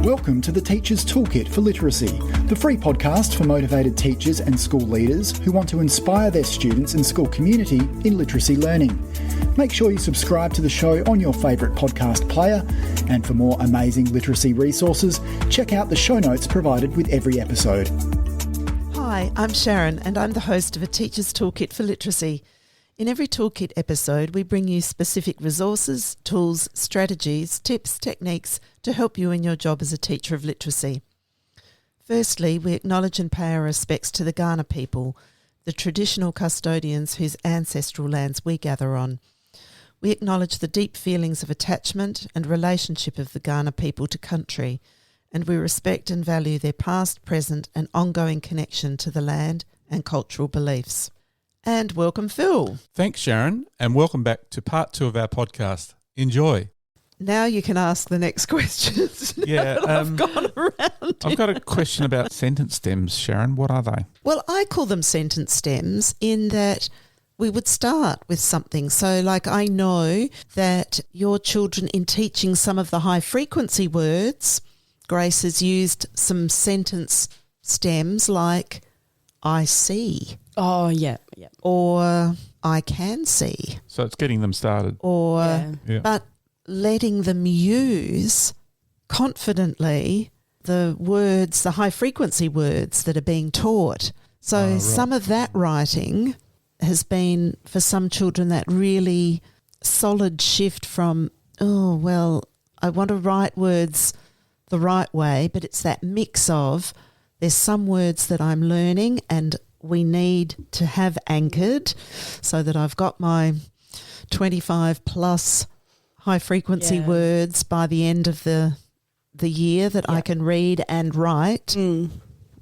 Welcome to the Teacher's Toolkit for Literacy, the free podcast for motivated teachers and school leaders who want to inspire their students and school community in literacy learning. Make sure you subscribe to the show on your favourite podcast player, and for more amazing literacy resources, check out the show notes provided with every episode. Hi, I'm Sharon and I'm the host of A Teacher's Toolkit for Literacy. In every Toolkit episode, we bring you specific resources, tools, strategies, tips, techniques to help you in your job as a teacher of literacy. Firstly, we acknowledge and pay our respects to the Kaurna people, the traditional custodians whose ancestral lands we gather on. We acknowledge the deep feelings of attachment and relationship of the Kaurna people to country, and we respect and value their past, present and ongoing connection to the land and cultural beliefs. And welcome, Phil. Thanks, Sharon, and welcome back to part 2 of our podcast. Enjoy. Now you can ask the next questions. Yeah, I've gone around. I've got a question about sentence stems, Sharon. What are they? Well, I call them sentence stems in that we would start with something. So, like, I know that your children, in teaching some of the high-frequency words, Grace has used some sentence stems like I see. Oh, yeah. Or I can see. So it's getting them started. Or, but letting them use confidently the words, the high frequency words that are being taught. So some of that writing has been, for some children, that really solid shift from, oh, well, I want to write words the right way, but it's that mix of there's some words that I'm learning and we need to have anchored so that I've got my 25 plus high frequency words by the end of the year that I can read and write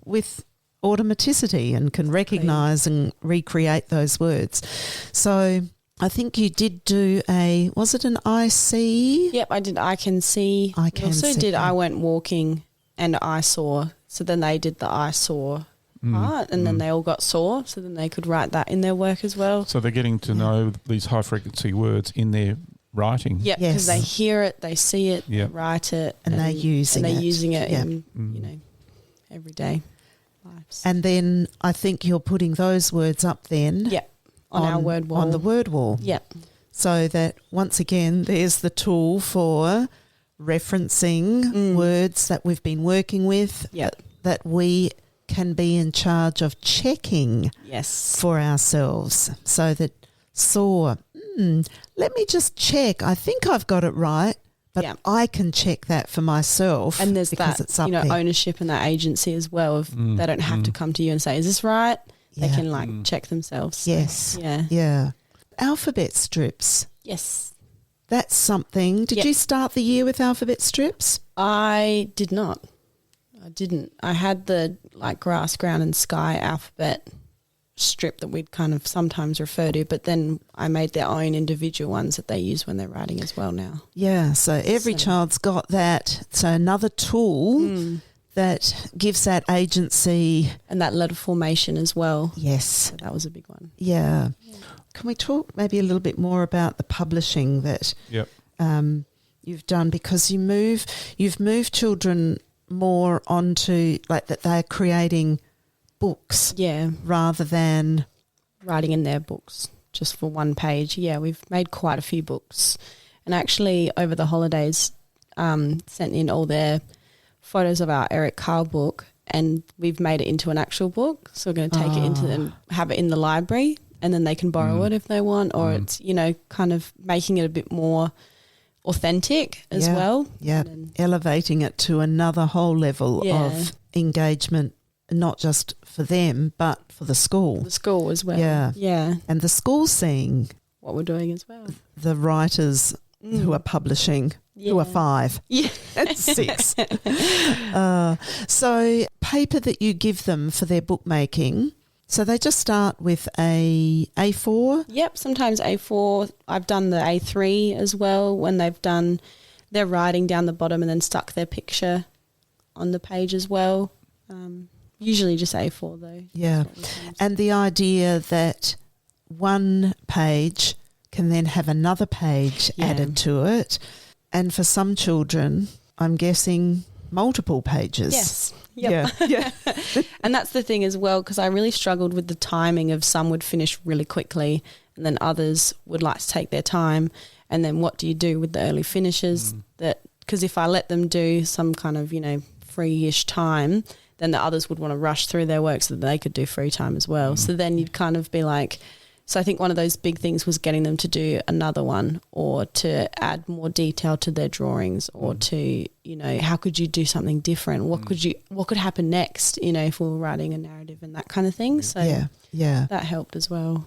with automaticity and can recognise and recreate those words. So I think you did do was it an I see? Yep, I did. I can see. I can see. Also did I went walking and I saw. So then they did the I saw part and then they all got saw. So then they could write that in their work as well. So they're getting to know these high frequency words in their writing. Yep, because they hear it, they see it, they write it. And they're using it. And they're using it in, everyday lives. And then I think you're putting those words up then. Yep, on our word wall. On the word wall. Yep. So that, once again, there's the tool for referencing words that we've been working with that we can be in charge of checking for ourselves, so that saw, let me just check. I think I've got it right, but I can check that for myself. And there's because that, it's up there. ownership and that agency as well. Of they don't have to come to you and say, is this right? They can check themselves. Yes. Yeah. Alphabet strips. Yes. That's something. Did you start the year with alphabet strips? I did not. I didn't. I had the grass, ground and sky alphabet strip that we'd kind of sometimes refer to, but then I made their own individual ones that they use when they're writing as well now. Yeah. So every child's got that. So another tool that gives that agency. And that letter formation as well. Yes. So that was a big one. Yeah. Can we talk maybe a little bit more about the publishing that you've done, because you've moved children more onto that they're creating books rather than writing in their books just for one page. Yeah, we've made quite a few books, and actually over the holidays sent in all their photos of our Eric Carle book, and we've made it into an actual book. So we're going to take it into and have it in the library, and then they can borrow it if they want, or it's, kind of making it a bit more authentic as well. Yeah, elevating it to another whole level of engagement, not just for them, but for the school. The school as well. Yeah. And the school seeing what we're doing as well. The writers who are publishing, who are 5 and 6. So paper that you give them for their bookmaking, so they just start with a A4? Yep, sometimes A4. I've done the A3 as well when they've done their writing down the bottom and then stuck their picture on the page as well. Usually just A4 though. Yeah, and the idea that one page can then have another page added to it. And for some children, I'm guessing multiple pages. Yes. Yep. Yeah. And that's the thing as well, because I really struggled with the timing of some would finish really quickly and then others would like to take their time. And then what do you do with the early finishes? Because if I let them do some kind of, free-ish time, then the others would want to rush through their work so that they could do free time as well. So then you'd kind of be like, so I think one of those big things was getting them to do another one or to add more detail to their drawings or to, how could you do something different? What could happen next, if we were writing a narrative and that kind of thing. So that helped as well.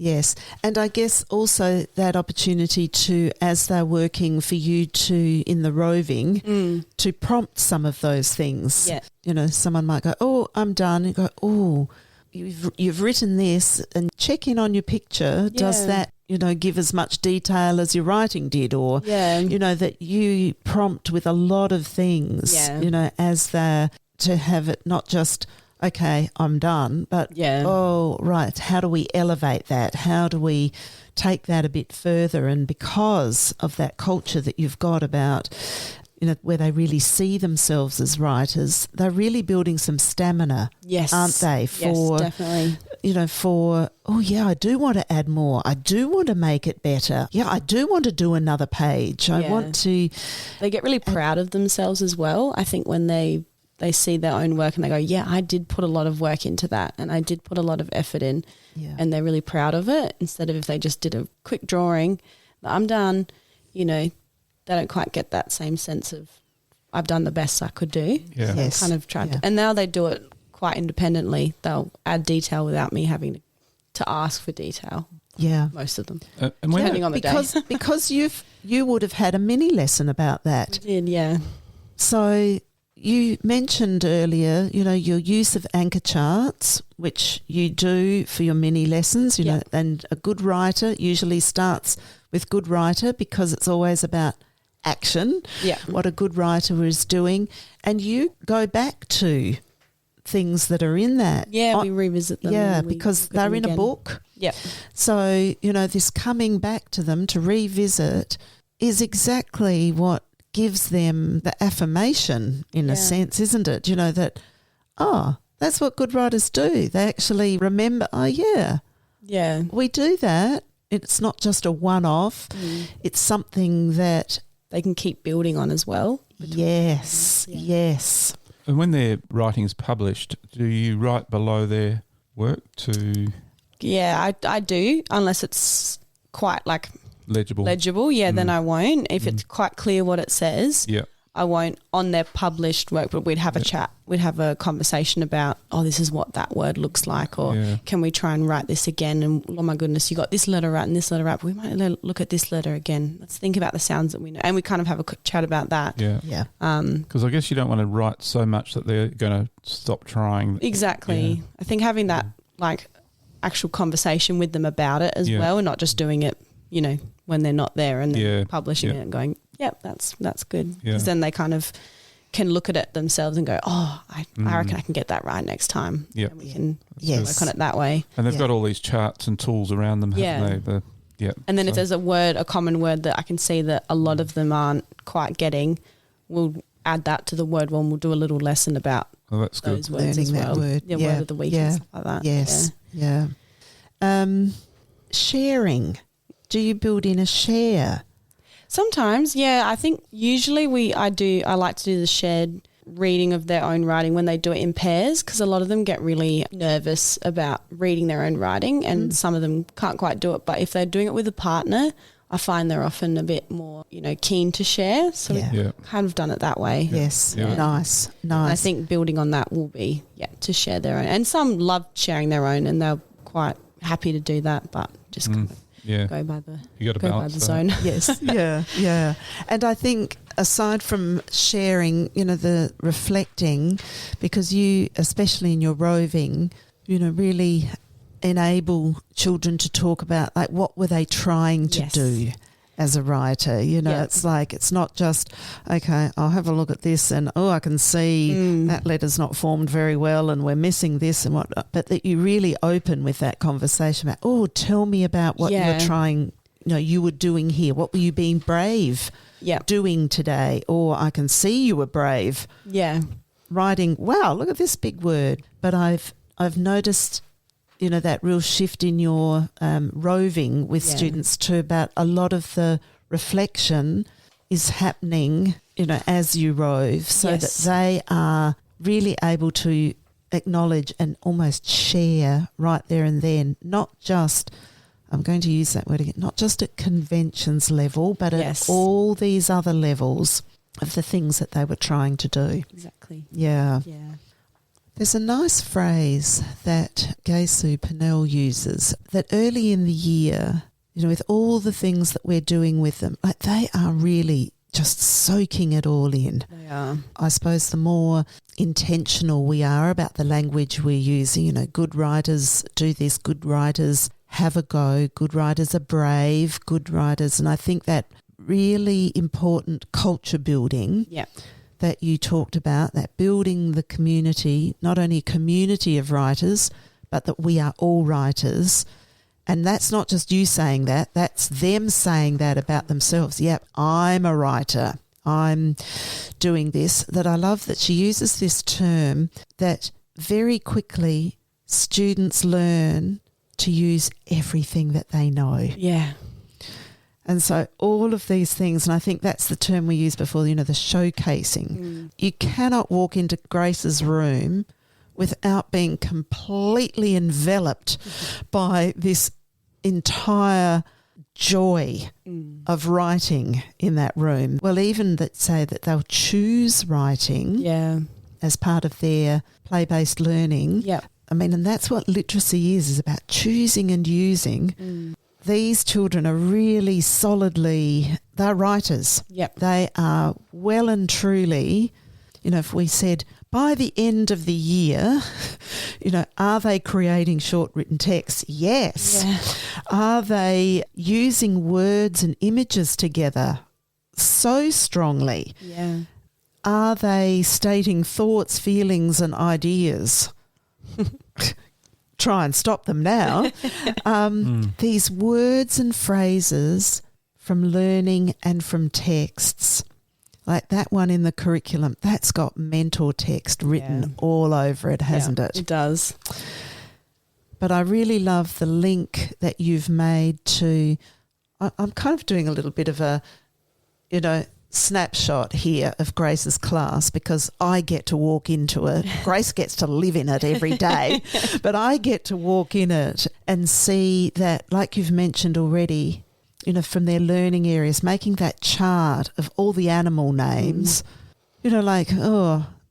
Yes. And I guess also that opportunity to, as they're working for you to, in the roving, to prompt some of those things. Yeah. Someone might go, oh, I'm done. And go, oh, you've written this, and check in on your picture. Yeah. Does that, give as much detail as your writing did? Or, that you prompt with a lot of things, as they're to have it not just, okay, I'm done, but, oh, right, how do we elevate that? How do we take that a bit further? And because of that culture that you've got about, where they really see themselves as writers, they're really building some stamina, aren't they? Yes, definitely. I do want to add more. I do want to make it better. Yeah, I do want to do another page. I want to... They get really proud of themselves as well, I think, when they see their own work and they go, yeah, I did put a lot of work into that and I did put a lot of effort in, and they're really proud of it, instead of if they just did a quick drawing, I'm done, they don't quite get that same sense of I've done the best I could do. Yeah. So kind of tried to, and now they do it quite independently. They'll add detail without me having to ask for detail. Yeah. Most of them. And depending on the day. Because you would have had a mini lesson about that. I did, yeah. So you mentioned earlier, your use of anchor charts, which you do for your mini lessons, and a good writer usually starts with good writer because it's always about action, what a good writer is doing. And you go back to things that are in that. Yeah, we revisit them. Yeah, because they're in a book. Yeah. So, this coming back to them to revisit is exactly what gives them the affirmation in a sense, isn't it? That, that's what good writers do. They actually remember, we do that. It's not just a one-off. It's something that they can keep building on as well. Yes. And when their writing's published, do you write below their work to... Yeah, I do, unless it's quite legible, then I won't. If it's quite clear what it says, I won't on their published work, but we'd have a chat. We'd have a conversation about, this is what that word looks like, or can we try and write this again? And, oh, my goodness, you got this letter right and this letter right, but we might look at this letter again. Let's think about the sounds that we know. And we kind of have a chat about that. Yeah. Because I guess you don't want to write so much that they're going to stop trying. Exactly. Yeah. I think having that, actual conversation with them about it as well, and not just doing it, when they're not there and then publishing it and going, that's good. Because then they kind of can look at it themselves and go, I reckon I can get that right next time. Yeah. And we can work on it that way. And they've got all these charts and tools around them, haven't they? And then if there's a common word that I can see that a lot of them aren't quite getting, we'll add that to the word one. We'll do a little lesson about that's good. Those words as well. Word. Word of the week and stuff like that. Yes. Yeah. Sharing. Do you build in a share? Sometimes, I think usually I like to do the shared reading of their own writing when they do it in pairs, because a lot of them get really nervous about reading their own writing, and some of them can't quite do it. But if they're doing it with a partner, I find they're often a bit more, keen to share. So we've kind of done it that way. Yes. Yeah. Nice. And I think building on that will be, to share their own. And some love sharing their own and they're quite happy to do that, but just kind of go by the zone. Yes. Yeah. And I think aside from sharing, the reflecting, because you, especially in your roving, really enable children to talk about what were they trying to do as a writer. It's it's not just, okay, I'll have a look at this and I can see that letter's not formed very well and we're missing this and whatnot, but that you really open with that conversation about, tell me about what you're trying, you were doing here. What were you being brave doing today, or I can see you were brave. Yeah. Writing, wow, look at this big word. But I've noticed, that real shift in your roving with students too, about a lot of the reflection is happening, as you rove, so that they are really able to acknowledge and almost share right there and then, not just, I'm going to use that word again, not just at conventions level, but at all these other levels of the things that they were trying to do. Exactly. Yeah. Yeah. There's a nice phrase that Gesu Purnell uses, that early in the year, with all the things that we're doing with them, like they are really just soaking it all in. They are. I suppose the more intentional we are about the language we're using, good writers do this, good writers have a go, good writers are brave, good writers, and I think that really important culture building that you talked about, that building the community, not only a community of writers, but that we are all writers. And that's not just you saying that, that's them saying that about themselves. Yep, I'm a writer. I'm doing this. That I love that she uses this term that very quickly students learn to use everything that they know. Yeah. And so all of these things, and I think that's the term we used before, the showcasing. You cannot walk into Grace's room without being completely enveloped by this entire joy of writing in that room. Well, even that say that they'll choose writing as part of their play-based learning. Yeah. I mean, and that's what literacy is about choosing and using. These children are really solidly, they're writers. Yep. They are well and truly, if we said by the end of the year, are they creating short written texts? Yes. Yeah. Are they using words and images together so strongly? Yeah. Are they stating thoughts, feelings and ideas? Try and stop them now. These words and phrases from learning and from texts, like that one in the curriculum, that's got mentor text written all over it, hasn't it? It does. But I really love the link that you've made to, I'm kind of doing a little bit of a, snapshot here of Grace's class because I get to walk into it. Grace gets to live in it every day, but I get to walk in it and see that, like you've mentioned already, from their learning areas, making that chart of all the animal names,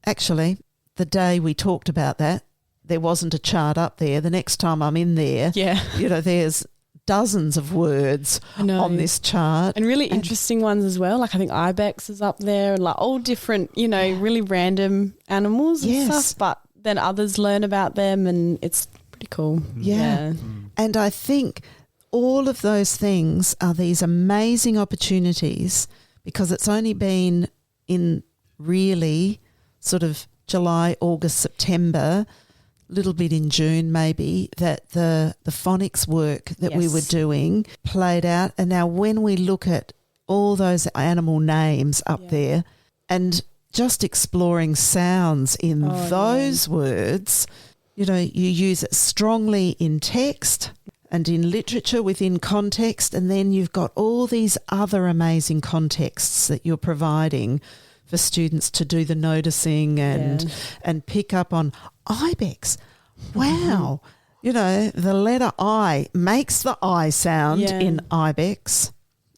actually, the day we talked about that, there wasn't a chart up there. The next time I'm in there, there's dozens of words on this chart. And really interesting ones as well. Like I think ibex is up there and like all different, really random animals and stuff, but then others learn about them and it's pretty cool. Yeah. And I think all of those things are these amazing opportunities because it's only been in really sort of July, August, September, little bit in June maybe, that the phonics work that we were doing played out. And now when we look at all those animal names up there and just exploring sounds in those words, you use it strongly in text and in literature within context, and then you've got all these other amazing contexts that you're providing for students to do the noticing and pick up on ibex. Wow. The letter I makes the I sound in ibex.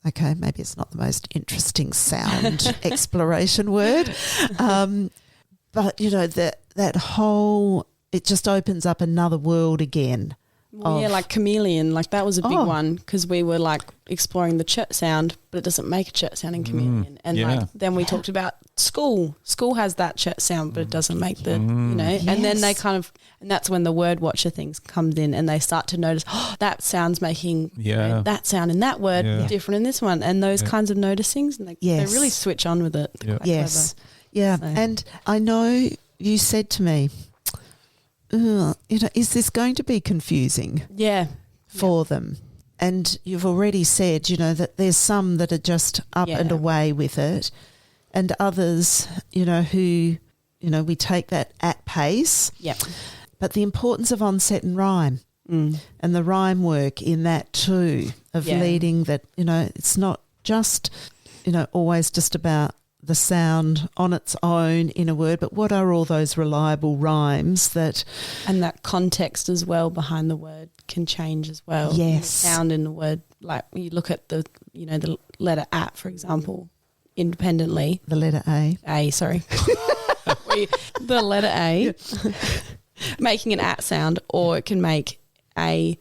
Okay, maybe it's not the most interesting sound exploration word. But, that whole, it just opens up another world again. Like chameleon, like that was a big one because we were like exploring the ch sound, but it doesn't make a ch sound in chameleon. And then we talked about school. School has that ch sound, but it doesn't make the, and then they and that's when the word watcher things comes in and they start to notice, that sound's making that sound in that word different in this one. And those kinds of noticings, and they really switch on with it. Yes. Yeah. So. And I know you said to me, is this going to be confusing? Yeah. For them? And you've already said, that there's some that are just up and away with it, and others, who, we take that at pace. Yep. But the importance of onset and rhyme and the rhyme work in that too, of leading that, it's not just, always just about the sound on its own in a word, but what are all those reliable rhymes that... And that context as well behind the word can change as well. Yes. The sound in the word, like when you look at the letter at, for example, independently. The letter A. Sorry. The letter A, making an at sound, or it can make a,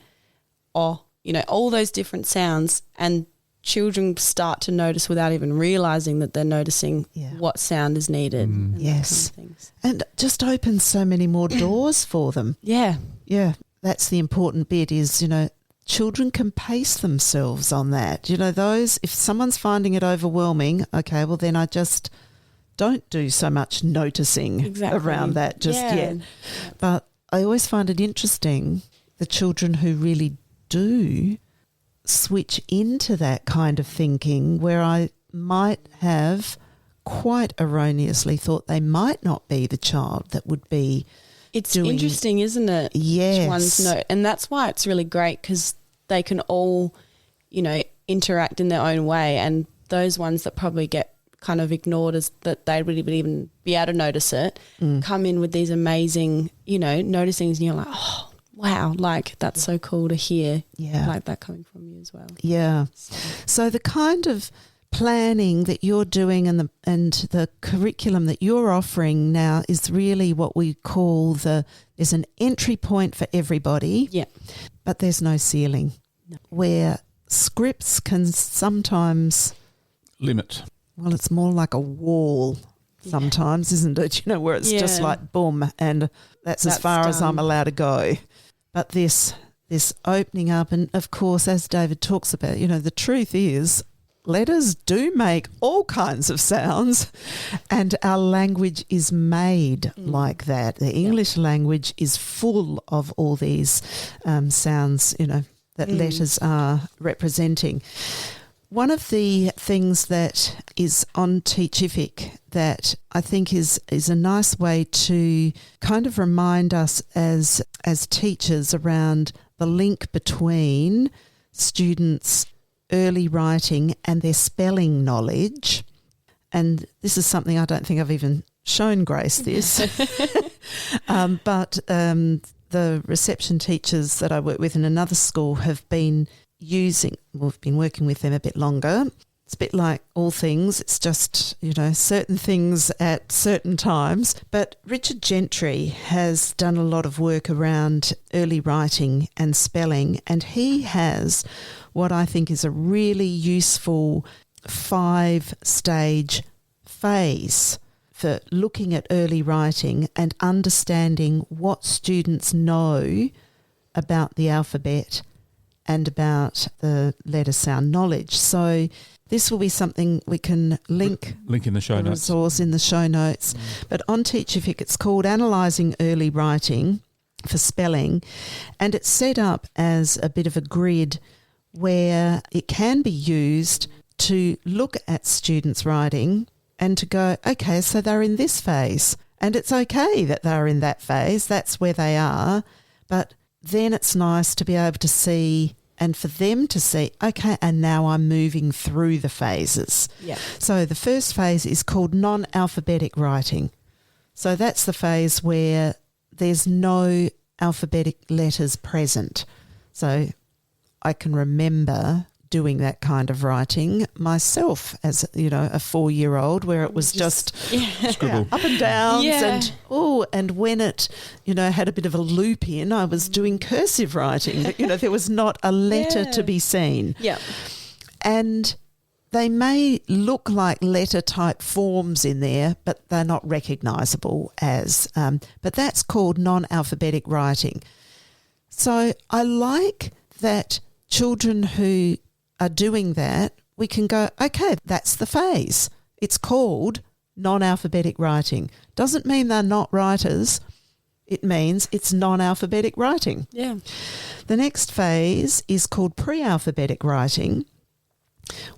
or, all those different sounds, and children start to notice without even realising that they're noticing what sound is needed. And yes. kind of things. And just opens so many more doors for them. Yeah. Yeah. That's the important bit is, children can pace themselves on that. If someone's finding it overwhelming, okay, well then I just don't do so much noticing around that just yet. But I always find it interesting, the children who really do switch into that kind of thinking, where I might have quite erroneously thought they might not be the child that would be interesting, isn't it? Yes. Which ones know. And that's why it's really great, because they can all, interact in their own way, and those ones that probably get kind of ignored as that they would even be able to notice it, come in with these amazing, noticings, and you're like, oh, wow, like that's so cool to hear like that coming from you as well. Yeah. So the kind of planning that you're doing and the curriculum that you're offering now is really what we call there's an entry point for everybody. Yeah. But there's no ceiling. No. Where scripts can sometimes limit. Well, it's more like a wall sometimes, isn't it? Where it's just like boom, and that's as far as I'm allowed to go. But this opening up, and of course, as David talks about, the truth is letters do make all kinds of sounds, and our language is made like that. The English language is full of all these sounds, that letters are representing. One of the things that is on Teachific that I think is a nice way to kind of remind us as teachers around the link between students' early writing and their spelling knowledge. And this is something I don't think I've even shown Grace this. But the reception teachers that I work with in another school have been we've been working with them a bit longer. It's a bit like all things. It's just, certain things at certain times. But Richard Gentry has done a lot of work around early writing and spelling, and he has what I think is a really useful 5-stage phase for looking at early writing and understanding what students know about the alphabet and about the letter sound knowledge. So this will be something we can link in the show notes. Resource in the show notes. But on Teachific, it's called Analysing Early Writing for Spelling, and it's set up as a bit of a grid where it can be used to look at students' writing and to go, okay, so they're in this phase, and it's okay that they're in that phase. That's where they are. But then it's nice to be able to see, and for them to see, okay, and now I'm moving through the phases. Yeah. So the first phase is called non-alphabetic writing. So that's the phase where there's no alphabetic letters present. So I can remember doing that kind of writing myself as, a 4-year-old, where it was just scribble up and downs and when it, had a bit of a loop in, I was doing cursive writing. But, there was not a letter to be seen. Yeah. And they may look like letter type forms in there, but they're not recognisable as, but that's called non-alphabetic writing. So I like that children who are doing that, we can go, okay, that's the phase. It's called non-alphabetic writing. Doesn't mean they're not writers. it means it's non-alphabetic writing. Yeah. The next phase is called pre-alphabetic writing,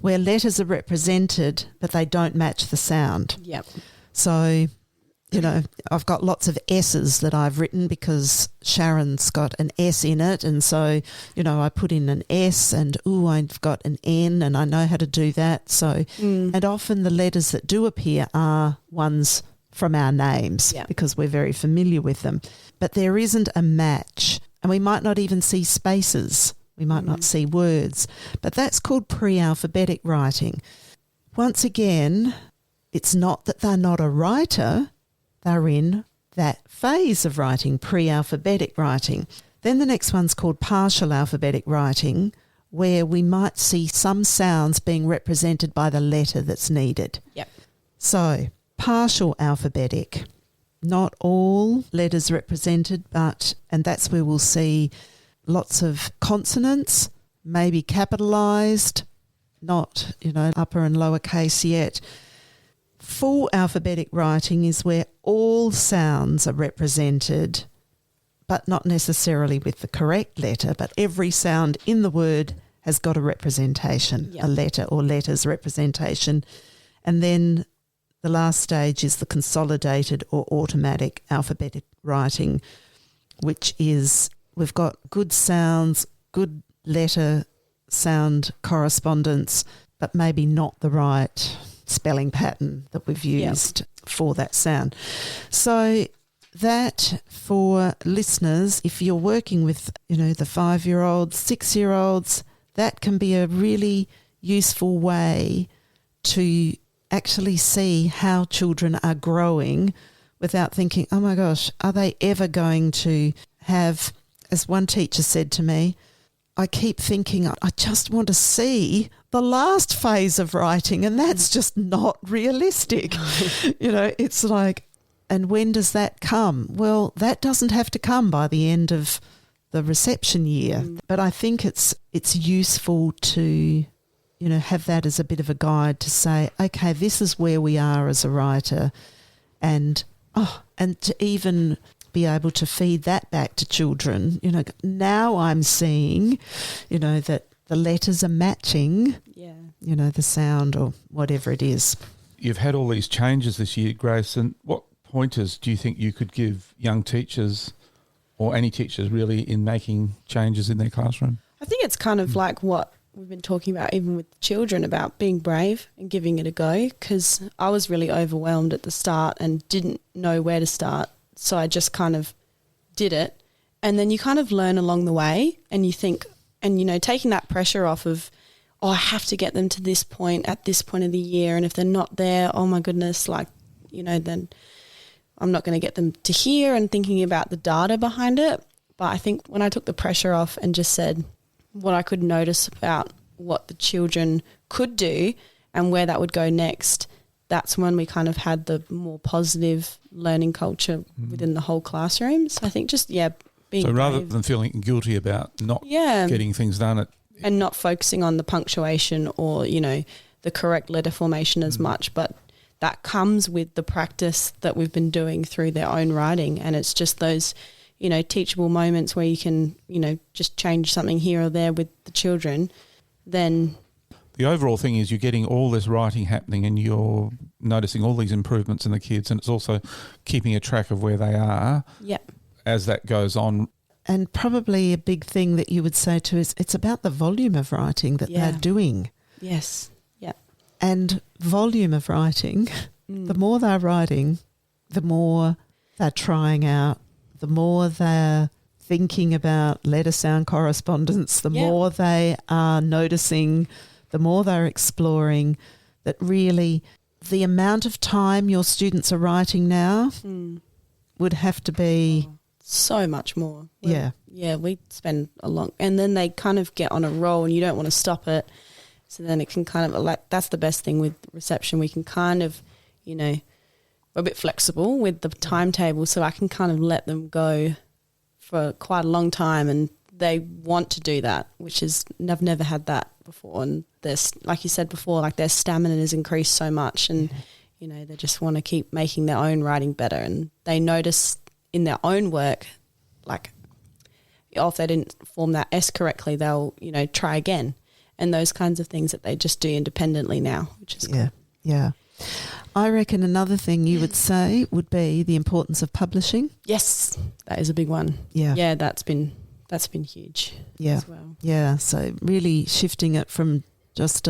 where letters are represented but they don't match the sound. Yep. So, I've got lots of S's that I've written because Sharon's got an S in it, and so, I put in an S and, I've got an N and I know how to do that. So, and often the letters that do appear are ones from our names because we're very familiar with them. But there isn't a match, and we might not even see spaces. We might not see words, but that's called pre-alphabetic writing. Once again, it's not that they're not a writer, they're in that phase of writing, pre-alphabetic writing. Then the next one's called partial alphabetic writing, where we might see some sounds being represented by the letter that's needed. Yep. So, partial alphabetic, not all letters represented, and that's where we'll see lots of consonants, maybe capitalised, not, upper and lower case yet. Full alphabetic writing is where all sounds are represented, but not necessarily with the correct letter, but every sound in the word has got a representation, a letter or letters representation. And then the last stage is the consolidated or automatic alphabetic writing, which is we've got good sounds, good letter sound correspondence, but maybe not the right spelling pattern that we've used for that sound. So that, for listeners, if you're working with, the 5-year-olds, 6-year-olds, that can be a really useful way to actually see how children are growing without thinking, oh my gosh, are they ever going to have, as one teacher said to me, I keep thinking I just want to see the last phase of writing, and that's just not realistic. It's like, and when does that come? Well, that doesn't have to come by the end of the reception year, but I think it's useful to, have that as a bit of a guide to say, okay, this is where we are as a writer, and to even be able to feed that back to children. Now I'm seeing, that the letters are matching, the sound or whatever it is. You've had all these changes this year, Grace, and what pointers do you think you could give young teachers or any teachers really in making changes in their classroom? I think it's kind of like what we've been talking about even with children, about being brave and giving it a go, because I was really overwhelmed at the start and didn't know where to start. So I just kind of did it, and then you kind of learn along the way, and you think, and taking that pressure off of, I have to get them to this point at this point of the year, and if they're not there, oh my goodness, then I'm not going to get them to here, and thinking about the data behind it. But I think when I took the pressure off and just said what I could notice about what the children could do and where that would go next, that's when we kind of had the more positive learning culture within the whole classroom. So I think just, being so rather brave. than feeling guilty about not getting things done and not focusing on the punctuation or, the correct letter formation as much, but that comes with the practice that we've been doing through their own writing. And it's just those, teachable moments where you can, just change something here or there with the children. Then the overall thing is you're getting all this writing happening and you're noticing all these improvements in the kids, and it's also keeping a track of where they are as that goes on. And probably a big thing that you would say too is it's about the volume of writing that they're doing. Yes. Yeah. And volume of writing, the more they're writing, the more they're trying out, the more they're thinking about letter sound correspondence, the more they are noticing, the more they're exploring, that really the amount of time your students are writing now would have to be so much more. Yeah, we spend a long, and then they kind of get on a roll and you don't want to stop it. So then it can kind of, that's the best thing with reception. We can kind of, we're a bit flexible with the timetable, so I can kind of let them go for quite a long time, and they want to do that, which is, I've never had that before. And there's, like you said before, their stamina has increased so much, and they just want to keep making their own writing better, and they notice in their own work, like if they didn't form that S correctly, they'll, try again. And those kinds of things that they just do independently now, which is cool. Yeah. I reckon another thing you would say would be the importance of publishing. Yes, that is a big one. Yeah. Yeah, that's been huge as well. Yeah, so really shifting it from just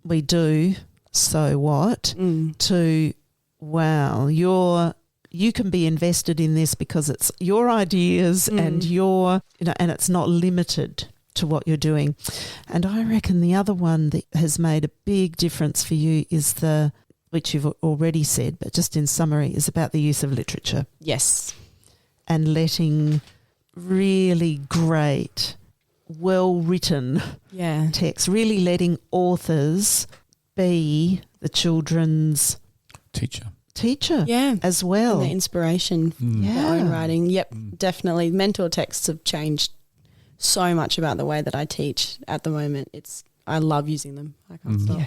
we do, so what, to wow, you can be invested in this because it's your ideas and and it's not limited to what you're doing. And I reckon the other one that has made a big difference for you is which you've already said, but just in summary, is about the use of literature. Yes. And letting really great, well-written text, really letting authors be the children's teacher as well. And the inspiration, their own writing. Yep, definitely. Mentor texts have changed so much about the way that I teach at the moment. I love using them. I can't stop.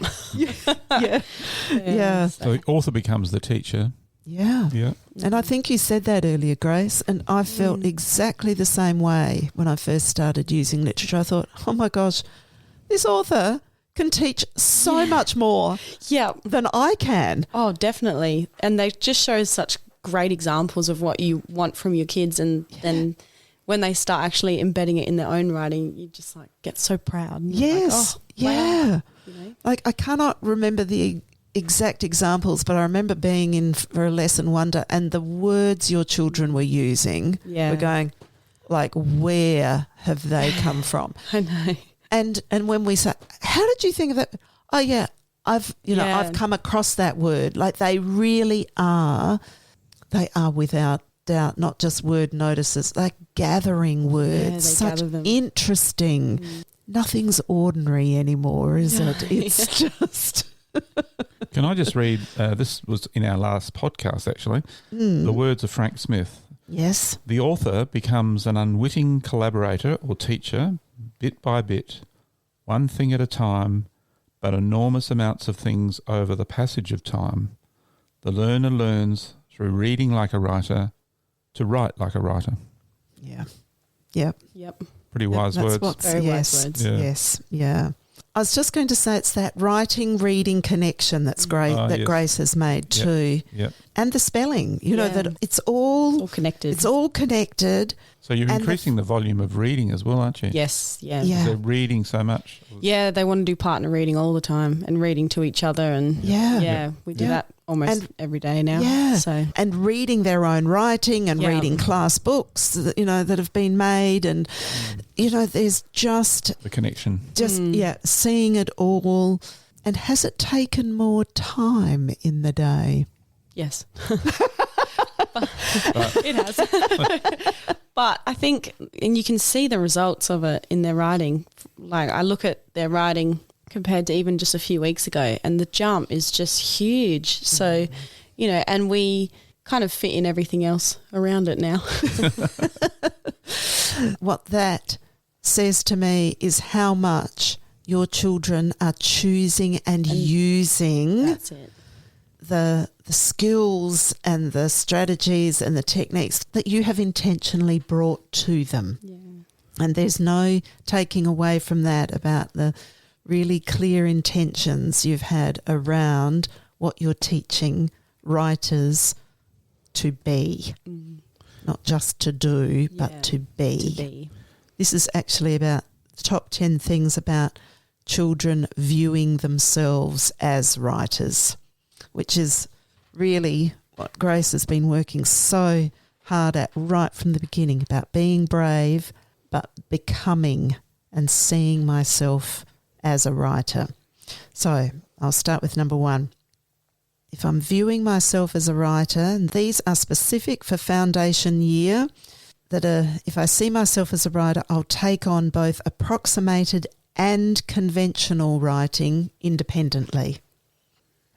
Yeah. So the author becomes the teacher. Yeah. Yeah. And I think you said that earlier, Grace, and I felt exactly the same way when I first started using literature. I thought, oh my gosh, this author can teach so much more than I can. Oh, definitely. And they just show such great examples of what you want from your kids, and then when they start actually embedding it in their own writing, you just get so proud. Yes. Wow. Like I cannot remember the exact examples, but I remember being in for a lesson one day and the words your children were using were going where have they come from? I know. And when we say, how did you think of that? Oh yeah, I've come across that word. Like they really are. They are without doubt not just word notices, like gathering words. Such interesting. Nothing's ordinary anymore, is it? It's just. Can I just read? This was in our last podcast, actually. The words of Frank Smith. Yes. The author becomes an unwitting collaborator or teacher, bit by bit, one thing at a time, but enormous amounts of things over the passage of time. The learner learns through reading like a writer to write like a writer. Yeah. Yep. Pretty wise words. Very wise words. Yeah. Yes. Yeah. I was just going to say it's that writing-reading connection that's great Grace has made too. Yep. And the spelling, that it's all connected. It's all connected. So you're increasing the volume of reading as well, aren't you? Yes, yeah. They're reading so much. Yeah, they want to do partner reading all the time and reading to each other, and we do that almost every day now. Yeah, so and reading their own writing and reading class books that have been made, and there's just the connection. Seeing it all. And has it taken more time in the day? Yes. It has. But I think, and you can see the results of it in their writing. Like I look at their writing compared to even just a few weeks ago, and the jump is just huge. So, and we kind of fit in everything else around it now. What that says to me is how much your children are choosing and using that's it. The skills and the strategies and the techniques that you have intentionally brought to them. Yeah. And there's no taking away from that about the really clear intentions you've had around what you're teaching writers to be. Not just to do, but to be. To be. This is actually about the top 10 things about children viewing themselves as writers, which is really what Grace has been working so hard at right from the beginning, about being brave but becoming and seeing myself as a writer. So I'll start with number 1. If I'm viewing myself as a writer, and these are specific for foundation year, if I see myself as a writer, I'll take on both approximated and conventional writing independently.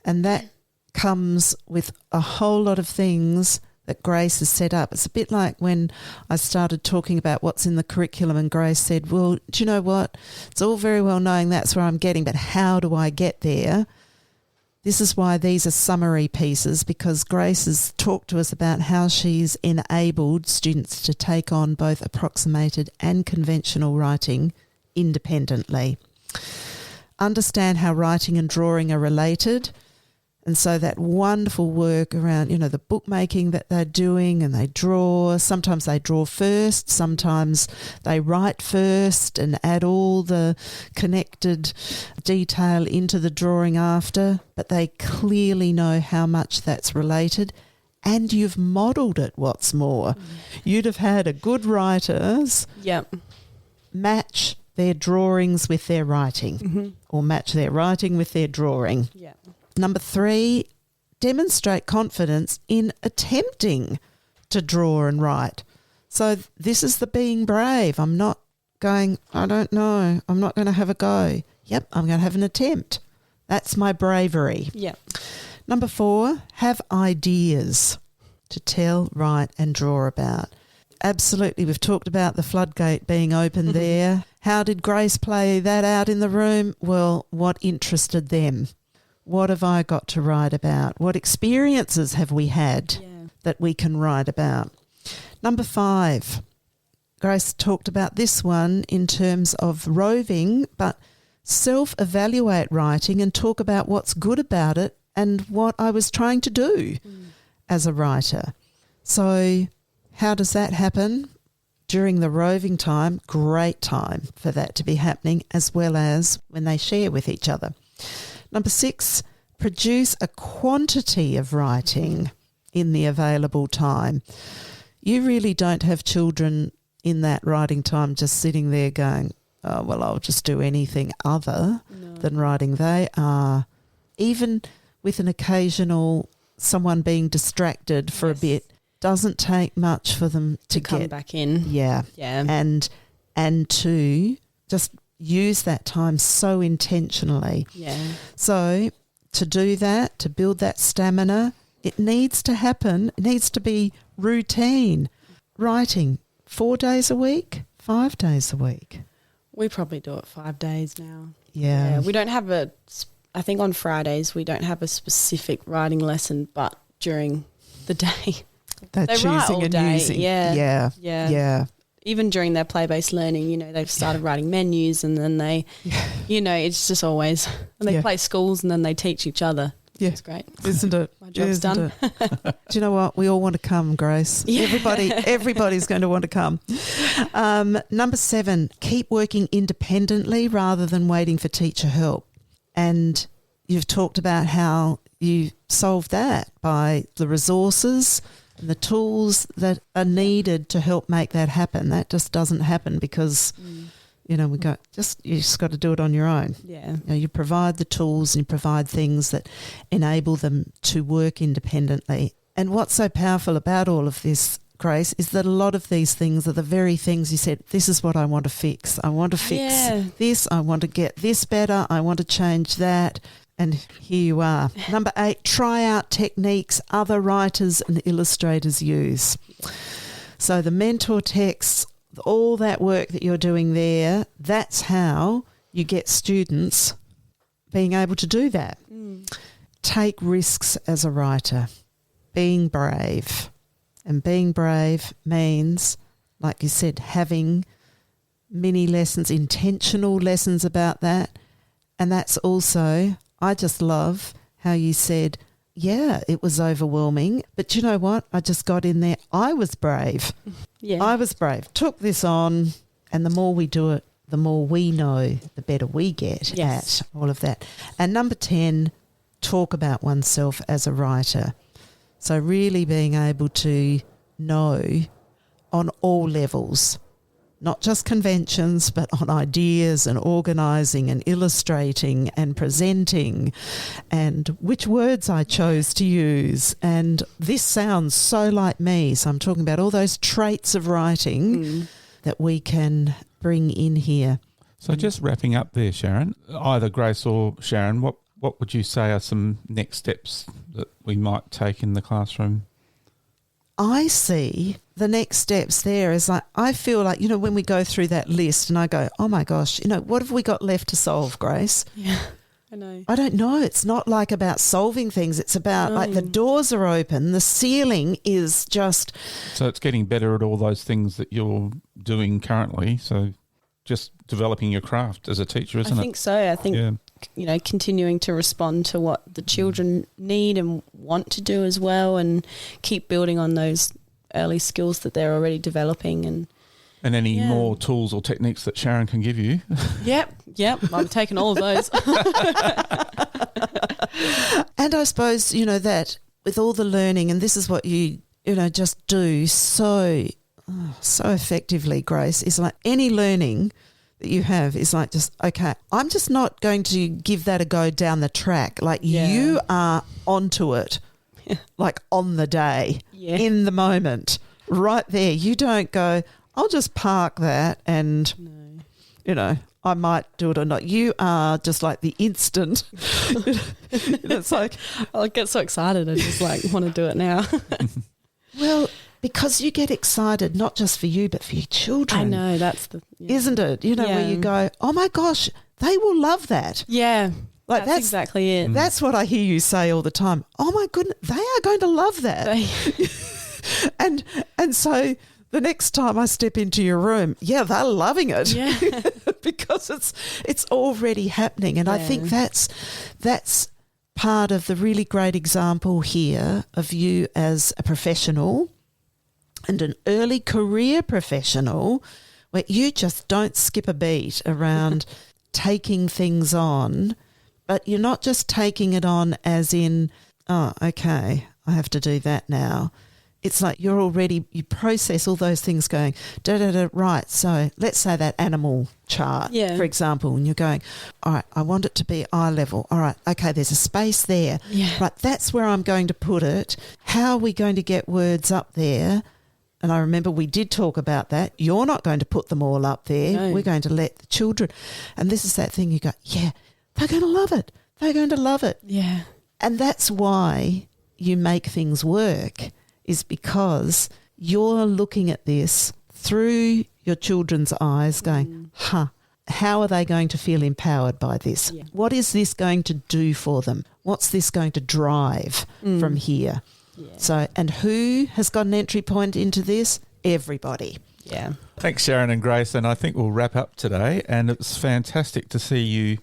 And that comes with a whole lot of things that Grace has set up. It's a bit like when I started talking about what's in the curriculum and Grace said, well, do you know what? It's all very well knowing that's where I'm getting, but how do I get there? This is why these are summary pieces, because Grace has talked to us about how she's enabled students to take on both approximated and conventional writing independently. Understand how writing and drawing are related. And so that wonderful work around, the bookmaking that they're doing, and they draw. Sometimes they draw first, sometimes they write first and add all the connected detail into the drawing after, but they clearly know how much that's related. And you've modelled it, what's more. You'd have had a good writers match their drawings with their writing, or match their writing with their drawing. Yeah. Number 3, demonstrate confidence in attempting to draw and write. So this is the being brave. I'm not going, I don't know, I'm not going to have a go. Yep, I'm going to have an attempt. That's my bravery. Yeah. Number 4, have ideas to tell, write and draw about. Absolutely, we've talked about the floodgate being open there. How did Grace play that out in the room? Well, what interested them? What have I got to write about? What experiences have we had that we can write about? Number 5, Grace talked about this one in terms of roving, but self-evaluate writing and talk about what's good about it and what I was trying to do as a writer. So how does that happen? During the roving time, great time for that to be happening, as well as when they share with each other. Number 6, produce a quantity of writing in the available time. You really don't have children in that writing time just sitting there going, oh, well, I'll just do anything other than writing. They are, even with an occasional someone being distracted for a bit, doesn't take much for them to come get back in. Yeah. And to just use that time so intentionally. Yeah. So to do that, to build that stamina, it needs to happen. It needs to be routine. Writing 4 days a week, 5 days a week. We probably do it 5 days now. Yeah. We don't have I think on Fridays we don't have a specific writing lesson, but during the day. They're they choosing write all and day. using. Yeah. Yeah. Even during their play-based learning, they've started writing menus, and then they, it's just always, and they play schools and then they teach each other. Yeah. It's great. Isn't it? My job's done. Do you know what? We all want to come, Grace. Yeah. Everybody's going to want to come. Number 7, keep working independently rather than waiting for teacher help. And you've talked about how you solve that by the resources and the tools that are needed to help make that happen. That just doesn't happen because, you just got to do it on your own. Yeah. You provide the tools and you provide things that enable them to work independently. And what's so powerful about all of this, Grace, is that a lot of these things are the very things you said, this is what I want to fix. I want to fix this. I want to get this better. I want to change that. And here you are. Number 8, try out techniques other writers and illustrators use. So the mentor texts, all that work that you're doing there, that's how you get students being able to do that. Take risks as a writer, being brave. And being brave means, like you said, having mini lessons, intentional lessons about that. And that's also, I just love how you said, yeah, it was overwhelming, but you know what? I just got in there. I was brave. Yeah. I was brave. Took this on, and the more we do it, the more we know, the better we get at all of that. And number 10, talk about oneself as a writer. So really being able to know on all levels, not just conventions, but on ideas and organising and illustrating and presenting and which words I chose to use. And this sounds so like me. So I'm talking about all those traits of writing that we can bring in here. So just wrapping up there, Sharon, either Grace or Sharon, what would you say are some next steps that we might take in the classroom? I see the next steps there is like, I feel like, when we go through that list and I go, oh my gosh, what have we got left to solve, Grace? Yeah. I know. I don't know. It's not like about solving things. It's about like the doors are open. The ceiling is just... So it's getting better at all those things that you're doing currently. So just developing your craft as a teacher, isn't it? I think so. I think, continuing to respond to what the children need and want to do as well, and keep building on those early skills that they're already developing. And any more tools or techniques that Sharon can give you? Yep. I'm taking all of those. And I suppose, that with all the learning, and this is what you just do so effectively, Grace, is like any learning that you have is like just, okay, I'm just not going to give that a go down the track. Like you are onto it, like on the day, in the moment, right there. You don't go, I'll just park that and, I might do it or not. You are just like the instant. It's like... I get so excited. I just want to do it now. Well, because you get excited, not just for you, but for your children. I know, that's the... Yeah. Isn't it? Where you go, oh my gosh, they will love that. Yeah, like that's exactly it. That's what I hear you say all the time. Oh my goodness, they are going to love that. And so... The next time I step into your room, they're loving it because it's already happening. And I think that's part of the really great example here of you as a professional and an early career professional where you just don't skip a beat around taking things on, but you're not just taking it on as in, oh, okay, I have to do that now. It's like you process all those things going, right, so let's say that animal chart, for example, and you're going, all right, I want it to be eye level. All right, okay, there's a space there. Yeah. Right, that's where I'm going to put it. How are we going to get words up there? And I remember we did talk about that. You're not going to put them all up there. No. We're going to let the children. And this is that thing you go, they're going to love it. They're going to love it. Yeah. And that's why you make things work, is because you're looking at this through your children's eyes going, how are they going to feel empowered by this? Yeah. What is this going to do for them? What's this going to drive from here? Yeah. So, and who has got an entry point into this? Everybody. Yeah. Thanks, Sharon and Grace. And I think we'll wrap up today. And it's fantastic to see you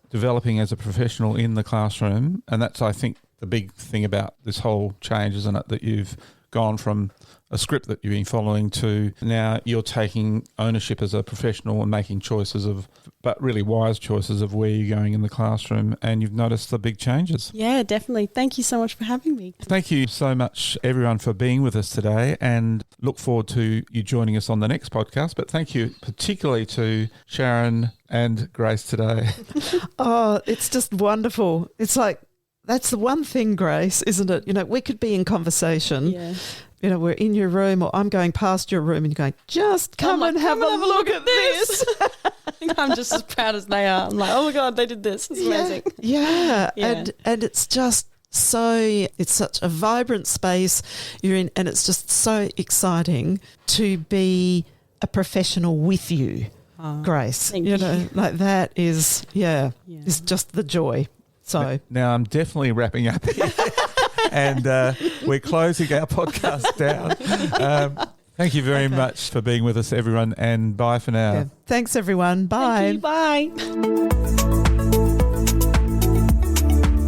developing as a professional in the classroom. And that's, I think, the big thing about this whole change, isn't it, that you've gone from a script that you've been following to now you're taking ownership as a professional and making choices but really wise choices of where you're going in the classroom, and you've noticed the big changes. Yeah, definitely. Thank you so much for having me. Thank you so much, everyone, for being with us today, and look forward to you joining us on the next podcast. But thank you particularly to Sharon and Grace today. Oh, it's just wonderful. It's like, that's the one thing, Grace, isn't it? We could be in conversation. Yeah. We're in your room or I'm going past your room and you're going, just come and have a look at this. I'm just as proud as they are. I'm like, oh my God, they did this. It's amazing. Yeah. And it's just it's such a vibrant space you're in, and it's just so exciting to be a professional with you, Grace. Thank you. Like that is, is just the joy. So now I'm definitely wrapping up here and we're closing our podcast down. Thank you very much for being with us, everyone, and bye for now. Yeah. Thanks, everyone. Bye. Thank you. Bye.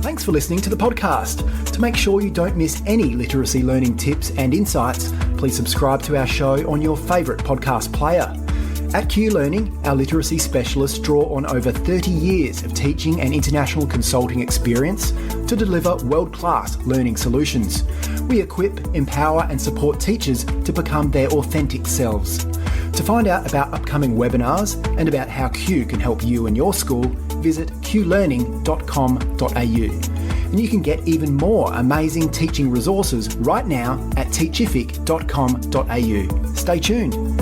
Thanks for listening to the podcast. To make sure you don't miss any literacy learning tips and insights, please subscribe to our show on your favourite podcast player. At Q Learning, our literacy specialists draw on over 30 years of teaching and international consulting experience to deliver world-class learning solutions. We equip, empower and support teachers to become their authentic selves. To find out about upcoming webinars and about how Q can help you and your school, visit qlearning.com.au. And you can get even more amazing teaching resources right now at teachific.com.au. Stay tuned.